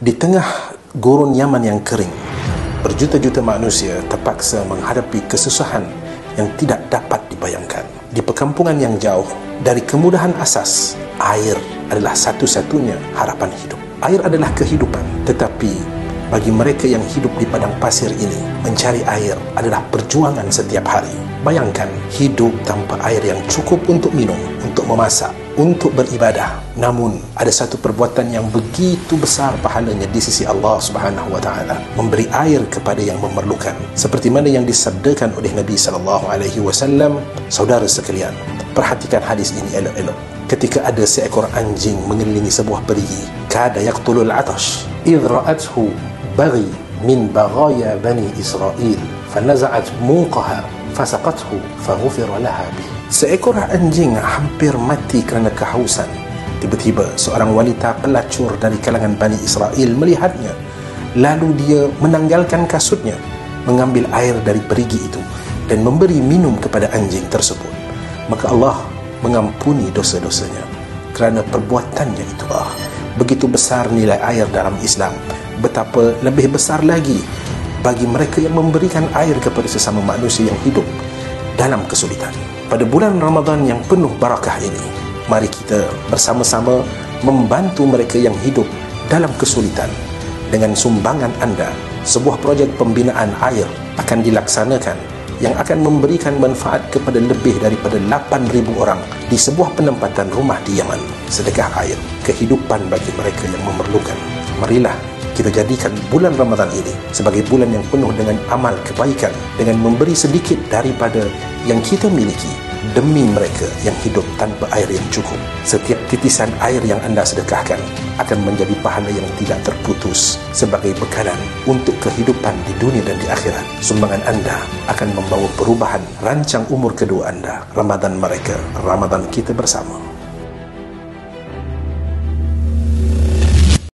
Di tengah gurun Yaman yang kering, berjuta-juta manusia terpaksa menghadapi kesusahan yang tidak dapat dibayangkan. Di perkampungan yang jauh dari kemudahan asas, air adalah satu-satunya harapan hidup. Air adalah kehidupan, tetapi bagi mereka yang hidup di padang pasir ini, mencari air adalah perjuangan setiap hari. Bayangkan hidup tanpa air yang cukup untuk minum, untuk memasak, untuk beribadah. Namun ada satu perbuatan yang begitu besar pahalanya di sisi Allah Subhanahu wa taala, memberi air kepada yang memerlukan. Seperti mana yang disabdakan oleh Nabi sallallahu alaihi wasallam. Saudara sekalian, perhatikan hadis ini elok-elok. Ketika ada seekor anjing mengelilingi sebuah perigi, kada yaqtulul atash idh ra'athu baghi min baghaya bani Israel fanaza'at munqaha fasaqathu faghufira laha bi. Seekor anjing hampir mati kerana kehausan. Tiba-tiba seorang wanita pelacur dari kalangan Bani Israel melihatnya, lalu dia menanggalkan kasutnya, mengambil air dari perigi itu dan memberi minum kepada anjing tersebut. Maka Allah mengampuni dosa-dosanya kerana perbuatannya itu. Begitu besar nilai air dalam Islam, betapa lebih besar lagi bagi mereka yang memberikan air kepada sesama manusia yang hidup dalam kesulitan. Pada bulan Ramadan yang penuh barakah ini, mari kita bersama-sama membantu mereka yang hidup dalam kesulitan. Dengan sumbangan anda, sebuah projek pembinaan air akan dilaksanakan yang akan memberikan manfaat kepada lebih daripada 8,000 orang di sebuah penempatan rumah di Yaman. Sedekah air, kehidupan bagi mereka yang memerlukan. Marilah kita jadikan bulan Ramadan ini sebagai bulan yang penuh dengan amal kebaikan, dengan memberi sedikit daripada yang kita miliki demi mereka yang hidup tanpa air yang cukup. Setiap titisan air yang anda sedekahkan akan menjadi pahala yang tidak terputus sebagai bekalan untuk kehidupan di dunia dan di akhirat. Sumbangan anda akan membawa perubahan rancang umur kedua anda. Ramadan mereka, Ramadan kita bersama.